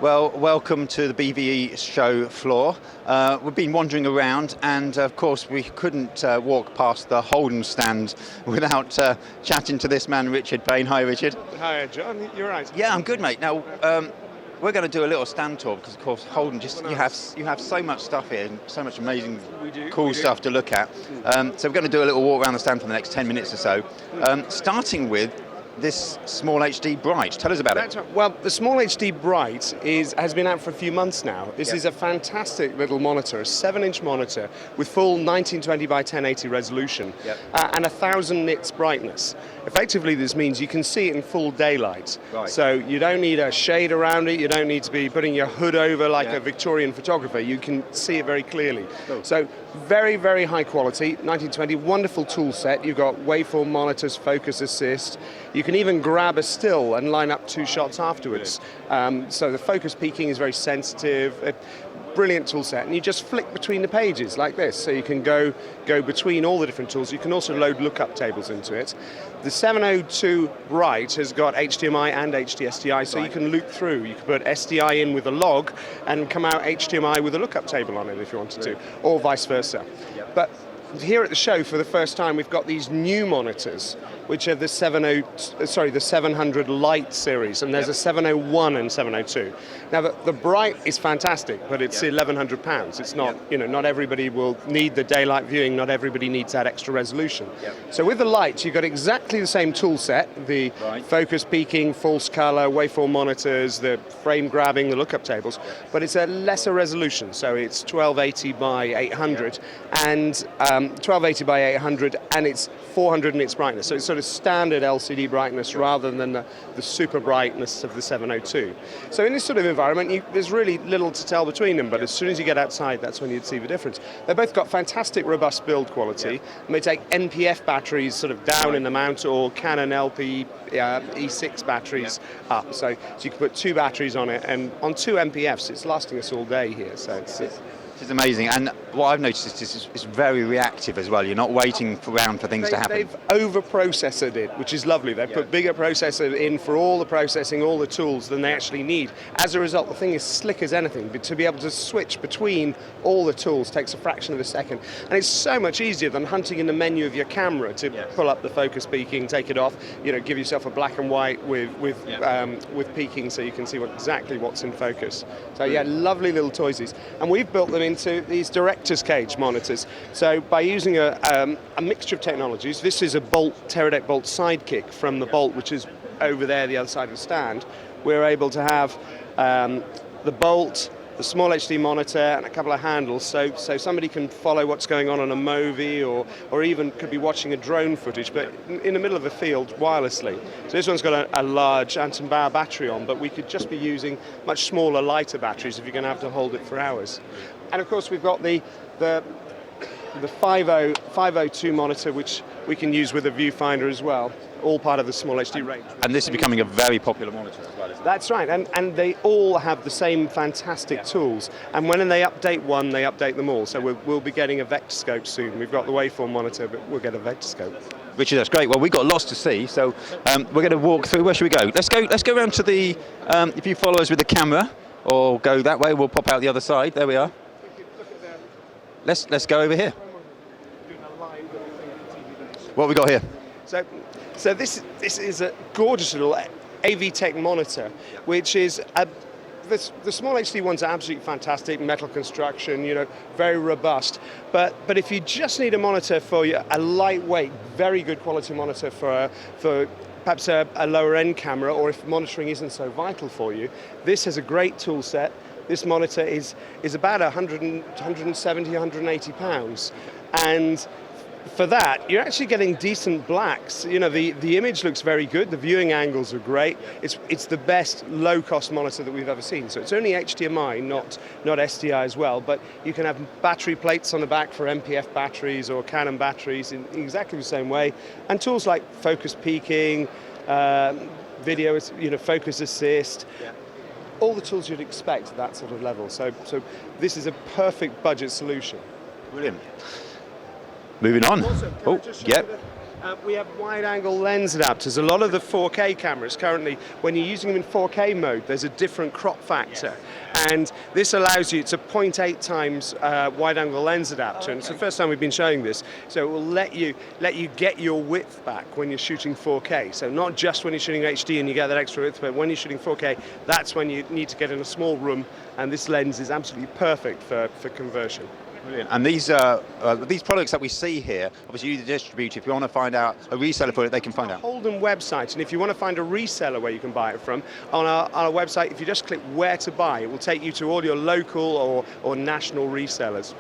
Well, welcome to the BVE show floor. We've been wandering around, and of course we couldn't walk past the Holdan stand without chatting to this man, Richard Payne. Hi, Richard. Hi, John. You're right. Yeah, I'm good, mate. Now, we're going to do a little stand tour because, of course, Holdan, you have so much stuff here, and so much amazing, cool stuff to look at. So we're going to do a little walk around the stand for the next 10 minutes or so, starting with this Small HD Bright. Tell us about it. Well, the Small HD Bright has been out for a few months now. This is a fantastic little monitor, a 7-inch monitor with full 1920 by 1080 resolution and 1000 nits brightness. Effectively, this means you can see it in full daylight. Right. So you don't need a shade around it. You don't need to be putting your hood over like a Victorian photographer. You can see it very clearly. Cool. So very, very high quality, 1920, wonderful tool set. You've got waveform monitors, focus assist. You can even grab a still and line up 2 shots afterwards. So the focus peaking is very sensitive. Brilliant tool set, and you just flick between the pages like this, so you can go between all the different tools. You can also load lookup tables into it. The 702 Bright has got HDMI and HDSDI, so you can loop through. You can put SDI in with a log and come out HDMI with a lookup table on it if you wanted to, or vice versa. But here at the show, for the first time, we've got these new monitors, which are the 700 Lite series, and there's a 701 and 702. Now, the Bright is fantastic, but it's £1,100. It's not, not everybody will need the daylight viewing. Not everybody needs that extra resolution. So with the Lite, you've got exactly the same tool set: the focus peaking, false color, waveform monitors, the frame grabbing, the lookup tables, but it's a lesser resolution. So it's 1280 by 800 and 1280 by 800, and it's 400 nits brightness. So it's sort of standard LCD brightness rather than the super brightness of the 702. So in this sort of environment, there's really little to tell between them, but as soon as you get outside, that's when you'd see the difference. They've both got fantastic, robust build quality, and they take NPF batteries sort of down in the mount, or Canon LP E6 batteries up. So you can put 2 batteries on it, and on 2 NPFs, it's lasting us all day here. So it's amazing, and what I've noticed is it's very reactive as well. You're not waiting around for things to happen. They've over-processed it, which is lovely. They've put bigger processor in for all the processing, all the tools than they actually need. As a result, the thing is slick as anything, but to be able to switch between all the tools takes a fraction of a second. And it's so much easier than hunting in the menu of your camera to pull up the focus peaking, take it off, give yourself a black and white with peaking so you can see exactly what's in focus. So lovely little toysies. And we've built them into these director's cage monitors. So by using a mixture of technologies, this is a Teradek Bolt sidekick from the Bolt, which is over there, the other side of the stand. We're able to have the Bolt, the Small HD monitor, and a couple of handles, so somebody can follow what's going on a movie, or even could be watching a drone footage, but in the middle of a field wirelessly. So this one's got a large Anton Bauer battery on, but we could just be using much smaller, lighter batteries if you're going to have to hold it for hours. And of course, we've got the 502 monitor, which we can use with a viewfinder as well, all part of the Small HD range. And this is becoming a very popular monitor as well, isn't it? That's right, and they all have the same fantastic tools, and when they update one, they update them all. So we'll be getting a vectorscope soon. We've got the waveform monitor, but we'll get a vectorscope. Richard, that's great. Well, we've got lots to see, so we're going to walk through. Where should we go? Let's go around to the, if you follow us with the camera, or go that way, we'll pop out the other side. There we are. Let's go over here. What have we got here? So this is a gorgeous little AV-Tech monitor, which is the Small HD ones are absolutely fantastic, metal construction, very robust. But if you just need a monitor for a lightweight, very good quality monitor for perhaps a lower end camera, or if monitoring isn't so vital for you, this has a great tool set. This monitor is about 170, 180 pounds, and for that, you're actually getting decent blacks. The image looks very good. The viewing angles are great. It's the best low-cost monitor that we've ever seen. So it's only HDMI, not SDI as well. But you can have battery plates on the back for MPF batteries or Canon batteries in exactly the same way, and tools like focus peaking, video, focus assist. All the tools you'd expect at that sort of level. So this is a perfect budget solution. Brilliant. Moving on. Also, We have wide-angle lens adapters. A lot of the 4K cameras currently, when you're using them in 4K mode, there's a different crop factor. And this allows you, it's a 0.8 times wide-angle lens adapter. And it's the first time we've been showing this. So it will let you get your width back when you're shooting 4K. So not just when you're shooting HD and you get that extra width, but when you're shooting 4K, that's when you need to get in a small room. And this lens is absolutely perfect for conversion. Brilliant. And these products that we see here, obviously you distribute. If you want to find out a reseller for it, they can find out. Holdan website, and if you want to find a reseller where you can buy it from, on our website, if you just click where to buy, it will take you to all your local or national resellers.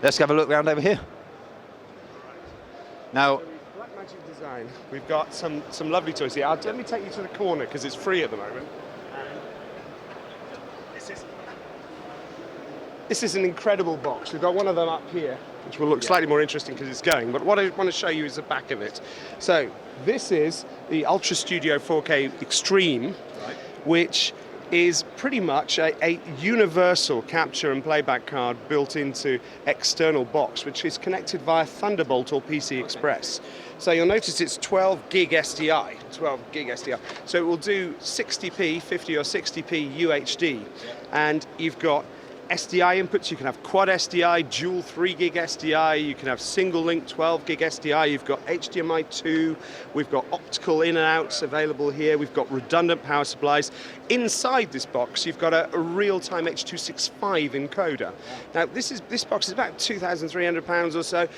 Let's have a look around over here. Now, Blackmagic design. We've got some lovely toys here. Let me take you to the corner because it's free at the moment. This is an incredible box. We've got one of them up here, which will look slightly more interesting because it's going, but what I want to show you is the back of it. So this is the Ultra Studio 4K Extreme, which is pretty much a universal capture and playback card built into external box, which is connected via Thunderbolt or PC Express. So you'll notice it's 12 gig SDI, So it will do 60p, 50 or 60p UHD, and you've got SDI inputs. You can have quad SDI, dual 3 gig SDI, you can have single link 12 gig SDI, you've got HDMI 2, we've got optical in and outs available here, we've got redundant power supplies. Inside this box you've got a real-time H.265 encoder. Now this box is about £2,300 or so.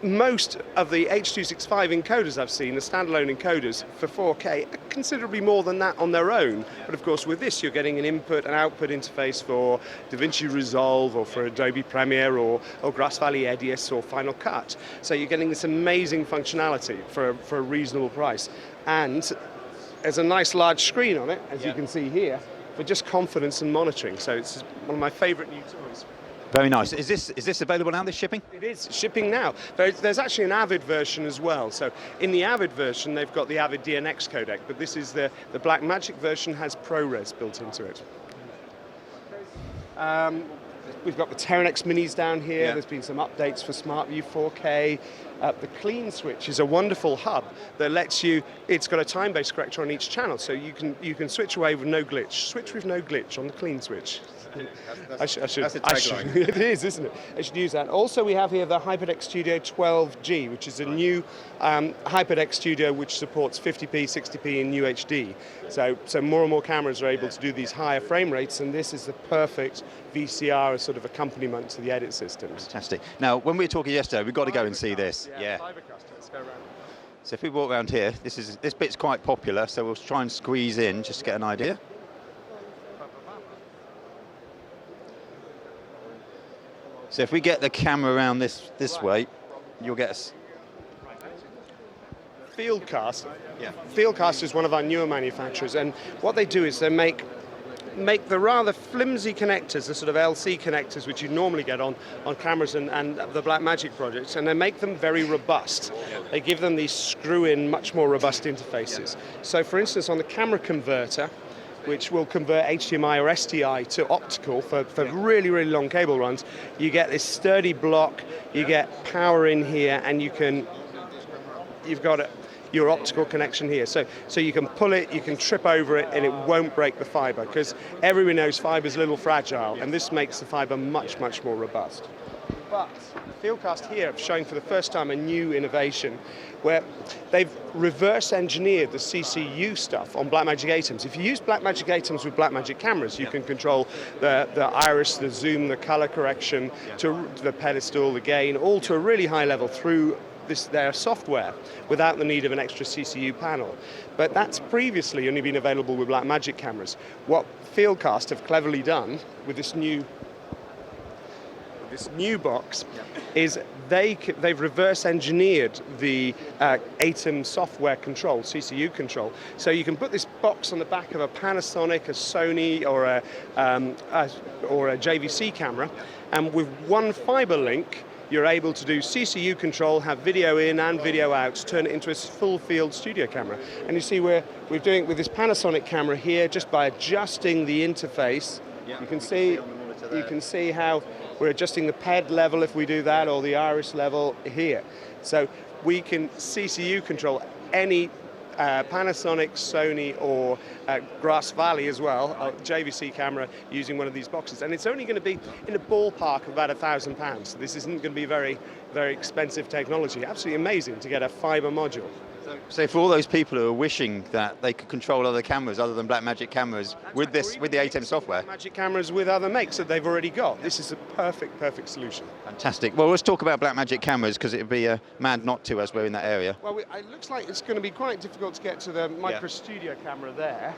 Most of the H.265 encoders I've seen, the standalone encoders for 4K, are considerably more than that on their own. But of course with this you're getting an input and output interface for DaVinci Resolve or for Adobe Premiere or Grass Valley Edius or Final Cut. So you're getting this amazing functionality for a reasonable price. And there's a nice large screen on it, as you can see here, for just confidence and monitoring. So it's one of my favorite new toys. Very nice. Is this available now, this shipping? It is shipping now. There's actually an Avid version as well. So in the Avid version, they've got the Avid DNX codec, but this is the Blackmagic version has ProRes built into it. We've got the Terranex Minis down here. There's been some updates for SmartView 4K. The Clean Switch is a wonderful hub that lets you, it's got a time-based corrector on each channel, so you can switch away with no glitch. Switch with no glitch on the Clean Switch. That's a tagline. It is, isn't it? I should use that. Also, we have here the HyperDeck Studio 12G, which is a new HyperDeck Studio which supports 50p, 60p, and UHD. So more and more cameras are able to do these higher frame rates, and this is the perfect VCR sort of accompaniment to the edit systems. Fantastic. Now, when we were talking yesterday, we've got to go and see this. Yeah. Let's go around. So if we walk around here, this bit's quite popular, so we'll try and squeeze in just to get an idea. So if we get the camera around this way, you'll get us. Fieldcast. Fieldcast is one of our newer manufacturers, and what they do is they make the rather flimsy connectors, the sort of LC connectors which you normally get on cameras and the Blackmagic projects, and they make them very robust. They give them these screw-in, much more robust interfaces. So for instance, on the camera converter, which will convert HDMI or SDI to optical for really, really long cable runs, you get this sturdy block, you get power in here, and you've got your optical connection here. So you can pull it, you can trip over it, and it won't break the fiber, because everyone knows fiber's a little fragile, and this makes the fiber much, much more robust. But Fieldcast here have shown for the first time a new innovation where they've reverse engineered the CCU stuff on Blackmagic ATEMs. If you use Blackmagic ATEMs with Blackmagic cameras, you can control the iris, the zoom, the color correction, to the pedestal, the gain, all to a really high level through their software without the need of an extra CCU panel. But that's previously only been available with Blackmagic cameras. What Fieldcast have cleverly done with this new box is they've reverse engineered the ATEM software control, CCU control. So you can put this box on the back of a Panasonic, a Sony, or a JVC camera, and with one fiber link, you're able to do CCU control, have video in and video out, turn it into a full field studio camera. And you see we're doing it with this Panasonic camera here, just by adjusting the interface. You can see you can see how we're adjusting the PED level if we do that, or the iris level here. So we can CCU control any Panasonic, Sony, or Grass Valley as well, JVC camera using one of these boxes. And it's only going to be in a ballpark of about £1,000. So this isn't going to be very, very expensive technology. Absolutely amazing to get a fibre module. So for all those people who are wishing that they could control other cameras other than Blackmagic cameras with this, with the ATEM software. Blackmagic cameras with other makes that they've already got. This is a perfect solution. Fantastic. Well, let's talk about Blackmagic cameras because it would be mad not to as we're in that area. Well, it looks like it's going to be quite difficult to get to the micro studio camera there,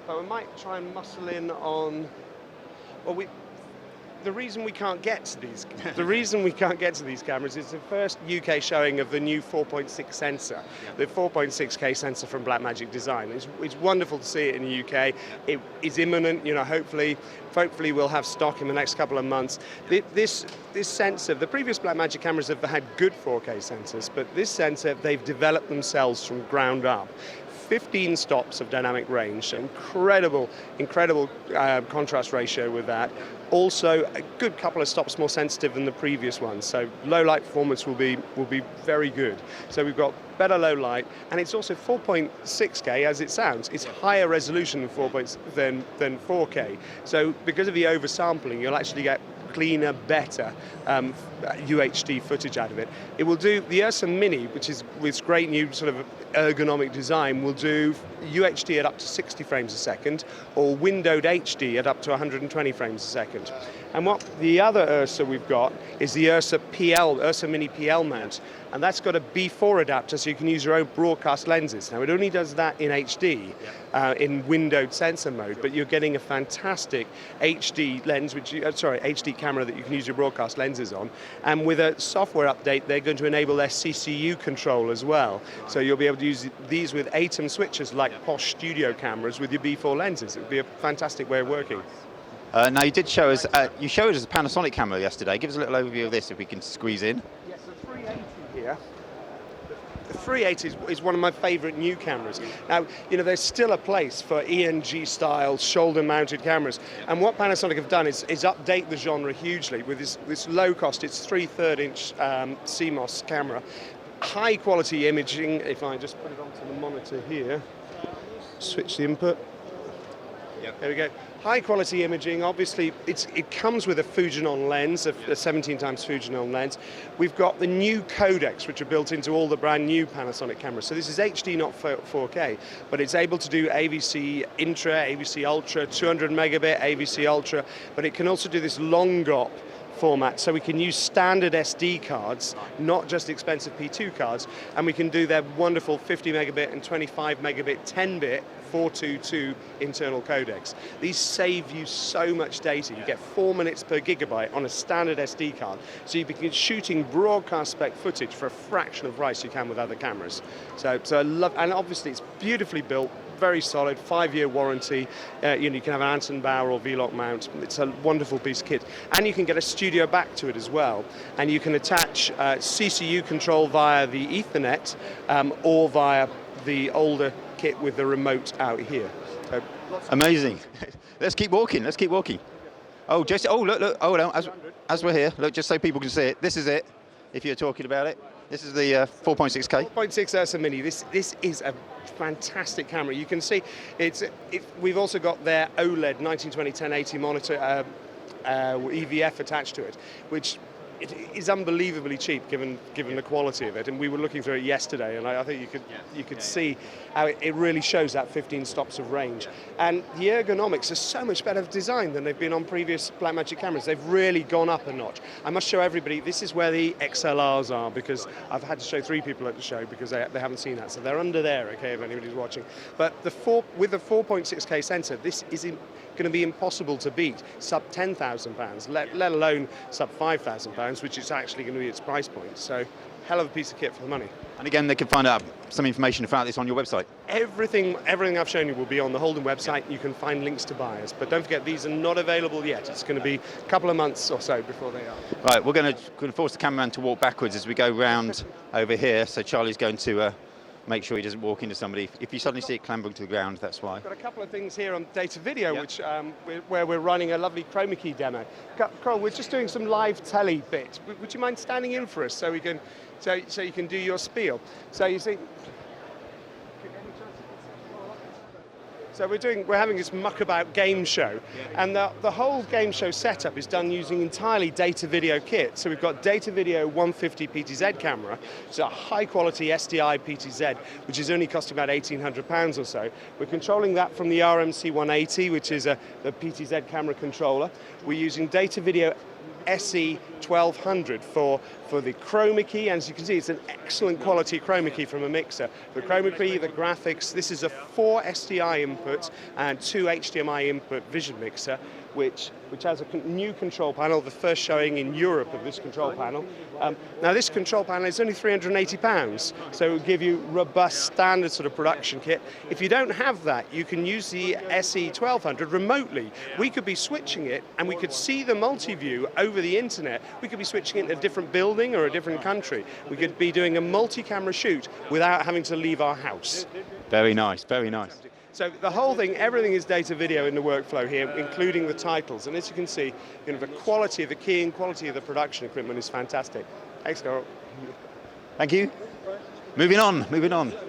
but we might try and muscle in on. Well, the reason we can't get to these, cameras is the first UK showing of the new 4.6 sensor, the 4.6K sensor from Blackmagic Design. It's wonderful to see it in the UK. It is imminent. You know, hopefully we'll have stock in the next couple of months. This sensor, the previous Blackmagic cameras have had good 4K sensors, but this sensor they've developed themselves from ground up. 15 stops of dynamic range, incredible contrast ratio with that. Also, a good couple of stops more sensitive than the previous ones, so low light performance will be very good. So we've got better low light, and it's also 4.6K as it sounds. It's higher resolution than 4K. So because of the oversampling, you'll actually get cleaner, better UHD footage out of it. It will do the Ursa Mini, which is with great new sort of ergonomic design, will do UHD at up to 60 frames a second, or windowed HD at up to 120 frames a second. And what the other Ursa we've got is the Ursa Mini PL mount, and that's got a B4 adapter, so you can use your own broadcast lenses. Now, it only does that in HD, in windowed sensor mode, but you're getting a fantastic HD lens, HD camera that you can use your broadcast lenses on. And with a software update, they're going to enable their CCU control as well. So you'll be able to use these with ATEM switches like Posh Studio cameras with your B4 lenses. It would be a fantastic way of working. Now, you did show us, you showed us a Panasonic camera yesterday. Give us a little overview of this if we can squeeze in. Yes, the 380 here. The 380 is one of my favourite new cameras. Now, you know, there's still a place for ENG-style shoulder-mounted cameras, and what Panasonic have done is update the genre hugely with this low-cost, it's 3/3-inch CMOS camera, high-quality imaging. If I just put it onto the monitor here, switch the input. Yep. There we go. High quality imaging, obviously it comes with a Fujinon lens, a 17 times Fujinon lens. We've got the new codecs which are built into all the brand new Panasonic cameras. So this is HD, not 4K, but it's able to do AVC Intra, AVC Ultra, 200 megabit AVC Ultra, but it can also do this long GOP format, so we can use standard SD cards, not just expensive P2 cards, and we can do their wonderful 50 megabit and 25 megabit 10-bit 422 internal codecs. These save you so much data. You get 4 minutes per gigabyte on a standard SD card, so you begin shooting broadcast spec footage for a fraction of the price you can with other cameras. So I love, and obviously it's beautifully built, very solid, 5-year warranty. You can have an Anton Bauer or V-Lock mount. It's a wonderful piece of kit. And you can get a studio back to it as well. And you can attach CCU control via the Ethernet or via the older kit with the remote out here. So, amazing. Let's keep walking. Oh, look. Oh, no, as we're here, look, just so people can see it. This is it, if you're talking about it. This is the 4.6K. 4.6 Ursa Mini. This is a fantastic camera. You can see we've also got their OLED 1920-1080 monitor EVF attached to it, which it is unbelievably cheap given the quality of it. And we were looking through it yesterday, and I think you could see how it really shows that 15 stops of range. And the ergonomics are so much better designed than they've been on previous Blackmagic cameras. They've really gone up a notch. I must show everybody, this is where the XLRs are, because I've had to show 3 people at the show because they haven't seen that. So they're under there, okay, if anybody's watching. But with the 4.6K sensor, this is going to be impossible to beat, sub £10,000, let alone sub £5,000, which is actually going to be its price point. So, hell of a piece of kit for the money. And again, they can find out some information about this on your website. Everything I've shown you will be on the Holdan website. You can find links to buyers, but don't forget these are not available yet. It's going to be a couple of months or so before they are. Right, we're going to force the cameraman to walk backwards as we go round over here. So Charlie's going to make sure he doesn't walk into somebody. If you suddenly see it clambering to the ground, that's why. We've got a couple of things here on data video, which where we're running a lovely chroma key demo. Carl, we're just doing some live telly bit. Would you mind standing in for us so we can, so you can do your spiel? So you see. So we're having this muckabout game show, and the whole game show setup is done using entirely data video kit. So we've got data video 150 PTZ camera, it's a high quality SDI PTZ, which is only costing about £1,800 or so. We're controlling that from the RMC 180, which is the PTZ camera controller. We're using data video SE 1200 for the chroma key, and as you can see, it's an excellent quality chroma key from a mixer. The chroma key, the graphics, this is a 4 SDI input and 2 HDMI input vision mixer, which has a new control panel, the first showing in Europe of this control panel. Now this control panel is only £380, so it will give you robust standard sort of production kit. If you don't have that, you can use the SE 1200 remotely. We could be switching it and we could see the multi-view over the internet. We could be switching it in a different building or a different country. We could be doing a multi-camera shoot without having to leave our house. Very nice, very nice. So the whole thing, everything is data video in the workflow here, including the titles. And as you can see, the quality of the keying, quality of the production equipment is fantastic. Thanks, Carl. Thank you. Moving on, moving on. Some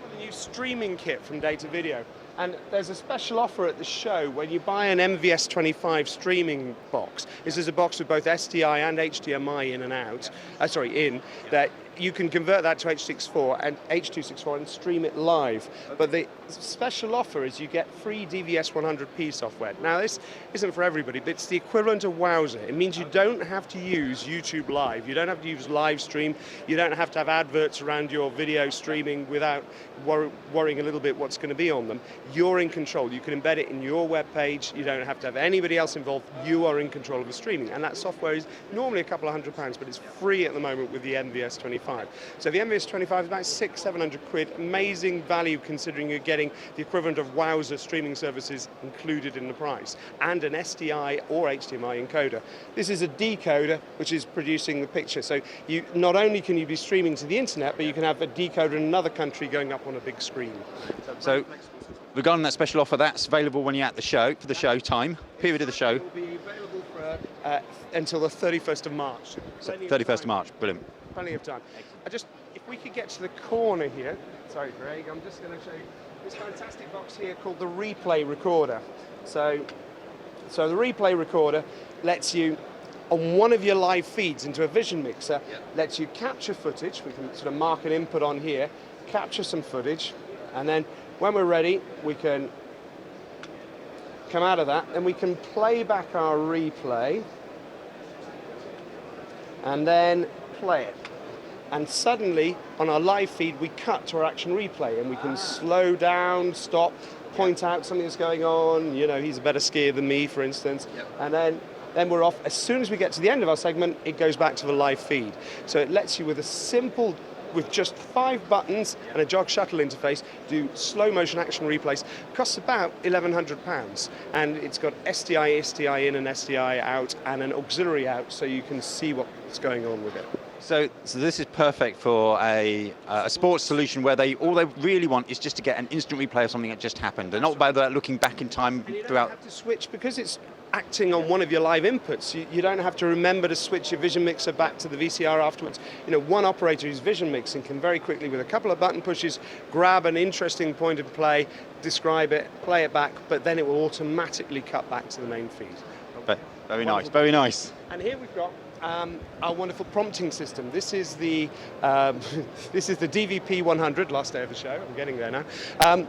of the new streaming kit from Data Video. And there's a special offer at the show when you buy an MVS25 streaming box. This is a box with both SDI and HDMI in and out. That you can convert that to H264 and stream it live. But the special offer is you get free DVS 100p software. Now this isn't for everybody, but it's the equivalent of Wowzer. It means you don't have to use YouTube Live. You don't have to use live stream. You don't have to have adverts around your video streaming without worrying a little bit what's going to be on them. You're in control. You can embed it in your web page. You don't have to have anybody else involved. You are in control of the streaming. And that software is normally a couple of £100, but it's free at the moment with the MVS25. So the MVS25 is about £600-700. Amazing value considering you're getting the equivalent of Wowzer streaming services included in the price, and an SDI or HDMI encoder. This is a decoder which is producing the picture. So you not only can you be streaming to the internet, but you can have a decoder in another country going up on a big screen. So regarding that special offer, that's available when you're at the show, for the show time, period of the show. It will be available for, until the 31st of March. So 31st of March, brilliant. Plenty of time. If we could get to the corner here. Sorry, Greg, I'm just going to show you this fantastic box here called the Replay Recorder. So the Replay Recorder lets you, on one of your live feeds into a vision mixer, lets you capture footage. We can sort of mark an input on here, capture some footage, and then when we're ready, we can come out of that, and we can play back our replay, and then play it. And suddenly, on our live feed, we cut to our action replay, and we can slow down, stop, point out something that's going on. You know, he's a better skier than me, for instance. And then we're off. As soon as we get to the end of our segment, it goes back to the live feed. So it lets you, with just 5 buttons and a jog shuttle interface, do slow motion action replays. It costs about £1,100, and it's got SDI in and SDI out, and an auxiliary out, so you can see what's going on with it. So this is perfect for a sports solution where all they really want is just to get an instant replay of something that just happened. They're not about that looking back in time and you throughout. Don't have to switch because it's acting on one of your live inputs. You don't have to remember to switch your vision mixer back to the VCR afterwards. You know, one operator who's vision mixing can very quickly, with a couple of button pushes, grab an interesting point of play, describe it, play it back, but then it will automatically cut back to the main feed. Very nice, very nice. And here we've got our wonderful prompting system. This is the DVP 100, last day of the show, I'm getting there now.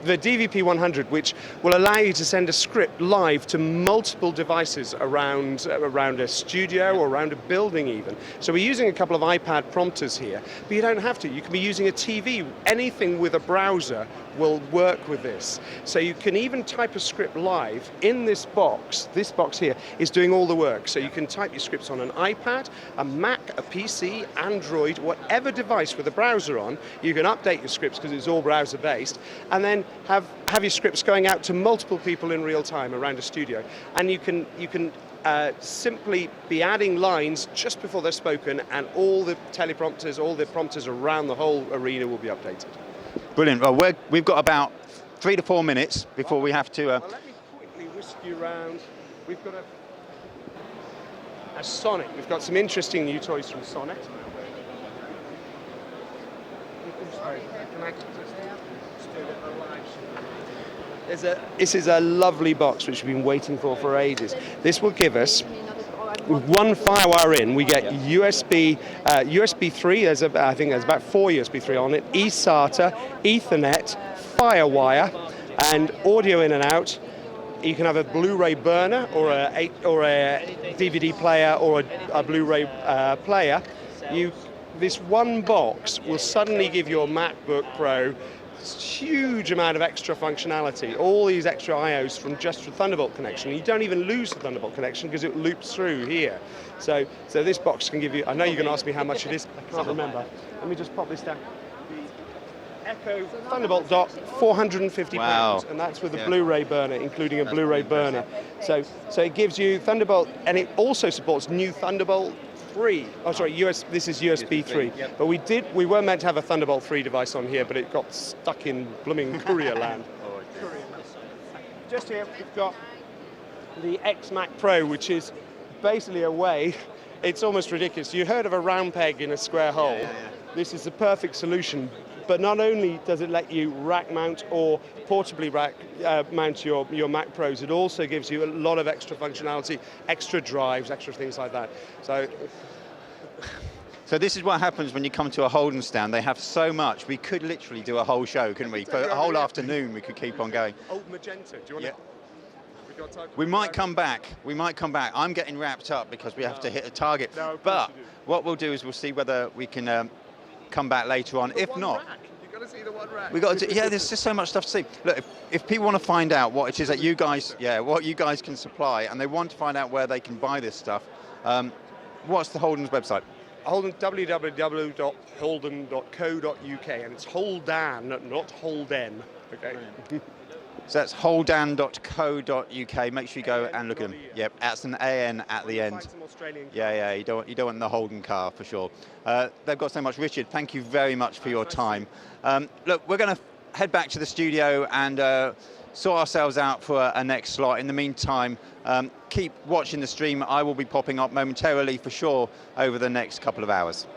The DVP 100, which will allow you to send a script live to multiple devices around a studio or around a building even. So we're using a couple of iPad prompters here, but you don't have to. You can be using a TV. Anything with a browser will work with this. So you can even type a script live in this box. This box here is doing all the work. So you can type your scripts on an iPad, a Mac, a PC, Android, whatever device with a browser on. You can update your scripts because it's all browser based, and then have your scripts going out to multiple people in real time around a studio. And you can simply be adding lines just before they're spoken, and all the teleprompters, all the prompters around the whole arena will be updated. Brilliant. Well, we've got about 3 to 4 minutes before we have to... Well, let me quickly whisk you around. We've got a Sonic. We've got some interesting new toys from Sonic. This is a lovely box which we've been waiting for ages. This will give us, with one FireWire in, we get USB 3, I think there's about 4 USB 3 on it, eSATA, Ethernet, FireWire, and audio in and out. You can have a Blu-ray burner or a DVD player or a Blu-ray player. This one box will suddenly give your MacBook Pro huge amount of extra functionality, all these extra IOs from just the Thunderbolt connection. You don't even lose the Thunderbolt connection because it loops through here. So this box can give you, I know you're going to ask me how much it is, I can't remember. Let me just pop this down. The Echo Thunderbolt dock, £450, wow. And that's with a Blu-ray burner, including a Blu-ray burner. So it gives you Thunderbolt, and it also supports new Thunderbolt 3. Oh, sorry, this is USB 3. Yep. But we were meant to have a Thunderbolt 3 device on here, but it got stuck in blooming courier land. Just here, we've got the X Mac Pro, which is basically a way, it's almost ridiculous. You heard of a round peg in a square hole? Yeah. This is the perfect solution. But not only does it let you rack mount or portably rack mount your Mac Pros, it also gives you a lot of extra functionality, extra drives, extra things like that. So this is what happens when you come to a Holden stand. They have so much. We could literally do a whole show, couldn't we? For a whole afternoon, we could keep on going. Old magenta. Do you want to? We've got time. We might come back. We might come back. I'm getting wrapped up because we have to hit a target. No, but what we'll do is we'll see whether we can come back later on. If not, you've got to see the one rack. we got to. Yeah, there's just so much stuff to see. Look, if people want to find out what it is that you guys, what you guys can supply, and they want to find out where they can buy this stuff, what's the Holden's website? Holden, www.holden.co.uk, and it's Holdan, not Holden. Okay. So that's holdan.co.uk. Make sure you go and look at them. Yep, that's an AN at the end. Yeah, you don't want the Holden car for sure. They've got so much. Richard, thank you very much for your time. Look, we're going to head back to the studio and sort ourselves out for a next slot. In the meantime, keep watching the stream. I will be popping up momentarily for sure over the next couple of hours.